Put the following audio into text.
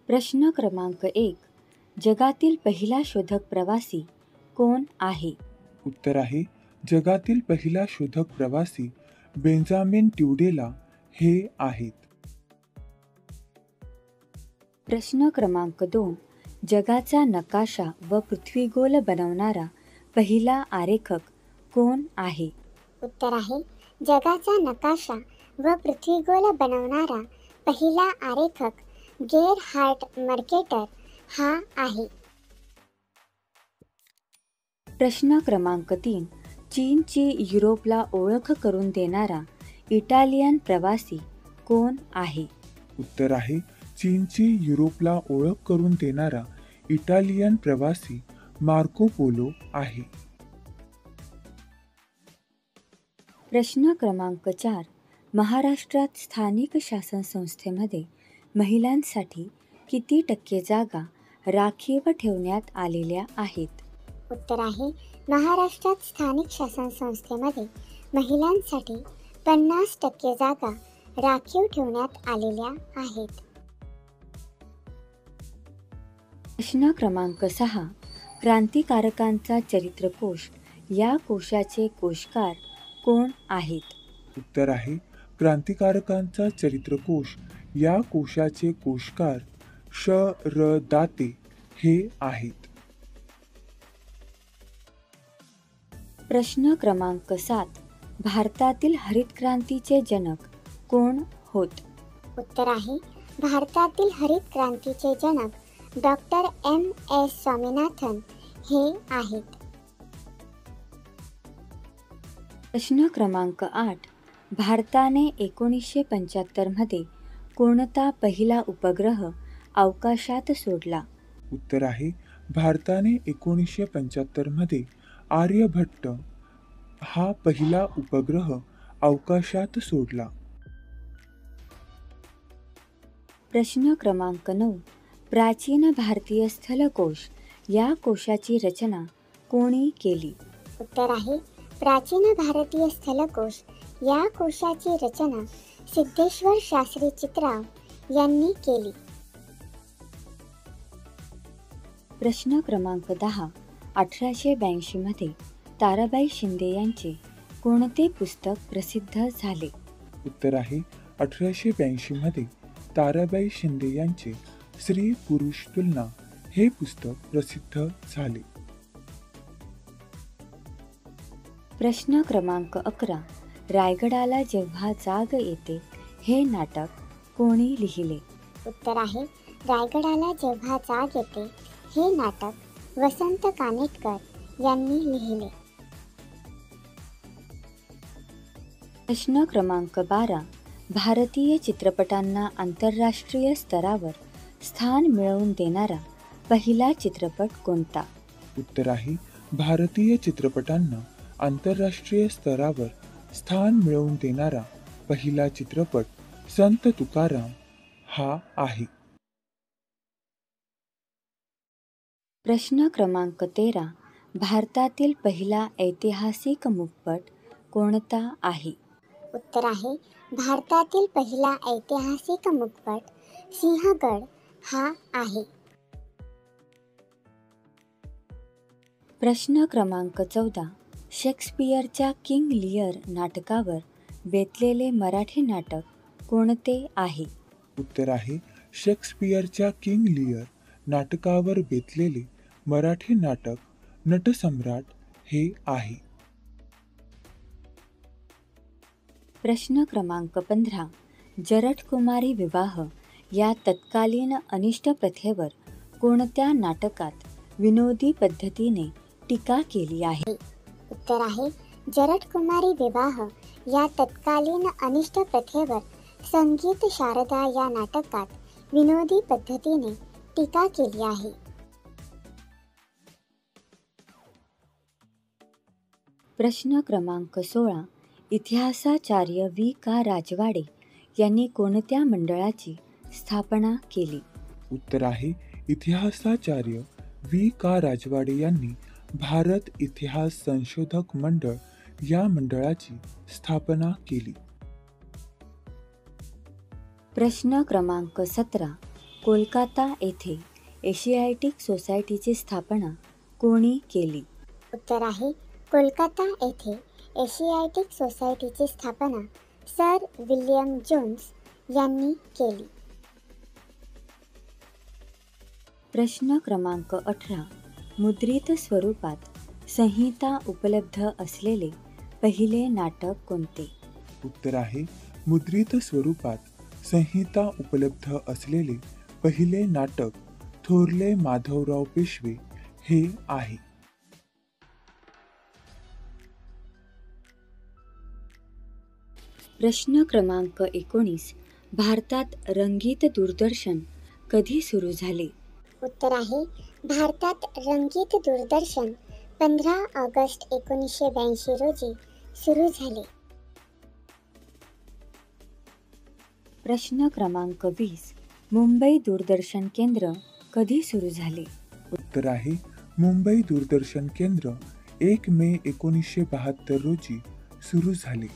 प्रश्न क्रमांक 1. जगातील पहिला शोधक प्रवासी कोण आहे? उत्तर आहे जगातील पहिला शोधक प्रवासी बेंजामिन ट्युडेला हे आहेत. प्रश्न क्रमांक 2. जगाचा नकाशा व पृथ्वीगोल बनवणारा पहिला आरेखक कोण आहे? उत्तर आहे जगाचा नकाशा व पृथ्वीगोल बनवणारा पहिला आरेखक गेरहार्ड मर्केटर हा आहे. प्रश्न क्रमांक 3. चीनची युरोपला ओळख करून देणारा इटालियन प्रवासी कोण आहे? उत्तर आहे चीनची युरोपला ओळख करून देणारा इटालियन प्रवासी मार्को पोलो आहे. प्रश्न क्रमांक 4. महाराष्ट्रात स्थानिक शासन संस्थेमध्ये महिलांसाठी किती टक्के जागा राखीव ठेवण्यात आलेल्या आहेत? उत्तर आहे महाराष्ट्रात स्थानिक शासन संस्थेमध्ये महिलांसाठी 50% जागा राखीव ठेवण्यात आलेल्या आहेत. प्रश्न क्रमांक 6. क्रांतिकारकांचा चरित्रकोश या कोशाचे कोशकार कोण आहेत? उत्तर आहे क्रांतिकारकांचा चरित्रकोश या कोशाचे कोशकार श. र. दाते हे आहेत. प्रश्न क्रमांक 7. भारतातील हरित क्रांतीचे जनक कोण होत? उत्तर आहे भारतातील हरित क्रांतीचे जनक डॉक्टर M.S. स्वामीनाथन हे आहेत. प्रश्न क्रमांक 8. भारताने 1975 मध्ये कोणता पहिला उपग्रह अवकाशात सोडला? उत्तर आहे भारताने 1975 मध्ये आर्यभट्ट हा पहिला उपग्रह अवकाशात सोडला. प्रश्न क्रमांक 9. प्राचीन भारतीय स्थलकोश या कोशाची रचना कोणी केली? उत्तर आहे प्राचीन भारतीय स्थलकोश या कोशाची रचना सिद्धेश्वर शास्त्री चित्राव यांनी केली. प्रश्न क्रमांक 10. 1882 मध्ये ताराबाई शिंदे यांचे कोणते पुस्तक प्रसिद्ध झाले? उत्तर आहे 1882 मध्ये ताराबाई शिंदे यांचे स्त्री पुरुष तुलना हे पुस्तक प्रसिद्ध झाले. प्रश्न क्रमांक 11. रायगडाला जेव्हा जाग येते हे नाटक कोणी लिहिले? उत्तर आहे रायगडाला जेव्हा जाग येते हे नाटक वसंत कानेटकर यांनी लिहिले. प्रश्न क्रमांक 12. भारतीय चित्रपटांना आंतरराष्ट्रीय स्तरावर स्थान मिळवून देणारा पहिला चित्रपट कोणता? उत्तर आहे भारतीय चित्रपटांना आंतरराष्ट्रीय स्तरावर स्थान मिळवून देणारा पहिला चित्रपट संत तुकाराम हा आहे. प्रश्न क्रमांक 13. भारतातील पहिला ऐतिहासिक मूकपट कोणता आहे? उत्तर आहे भारतातील पहिला ऐतिहासिक मूकपट सिंहगड हा आहे. प्रश्न क्रमांक 14. शेक्सपियरच्या किंग लिअर नाटकावर बेतलेले मराठी नाटक कोणते आहे? उत्तर आहे शेक्सपियरच्या किंग लिअर नाटकावर बेतलेले मराठी नाटक नटसम्राट हे आहे. प्रश्न क्रमांक 15. जरठकुमारी विवाह या तत्कालीन अनिष्ट प्रथेवर कोणत्या नाटकात विनोदी पद्धतीने टीका केली आहे? उत्तर आहे जरठकुमारी विवाह या तत्कालीन अनिष्ट प्रथेवर संगीत शारदा या नाटकात विनोदी पद्धतीने टीका केली आहे. प्रश्न क्रमांक 16. इतिहासाचार्य V.का. राजवाडे यांनी कोणत्या मंडळाची स्थापना केली? उत्तर आहे इतिहासाचार्य V.का. राजवाडे यांनी भारत इतिहास संशोधक मंडळ या मंडळाची स्थापना केली? प्रश्न क्रमांक 17. कोलकाता येथे एशियाटिक सोसायटीची स्थापना कोणी केली? उत्तर आहे कोलकाता येथे एशियाटिक सोसायटीची स्थापना सर विल्यम जोन्स यांनी केली. प्रश्न क्रमांक 18. मुद्रित स्वरूपात संहिता उपलब्ध असलेले पहिले नाटक कोणते? उत्तर आहे मुद्रित स्वरूपात संहिता उपलब्ध असलेले पहिले नाटक थोरले माधवराव पेशवे हे आहे. प्रश्न क्रमांक 19. भारतात रंगीत दूरदर्शन कधी सुरू झाले? उत्तर आहे भारतात रंगीत दूरदर्शन 15 ऑगस्ट 1982 रोजी सुरू झाले. प्रश्न क्रमांक 20. मुंबई दूरदर्शन केंद्र कधी सुरू झाले? उत्तर आहे मुंबई दूरदर्शन केंद्र 1 मे 1972 रोजी सुरू झाले.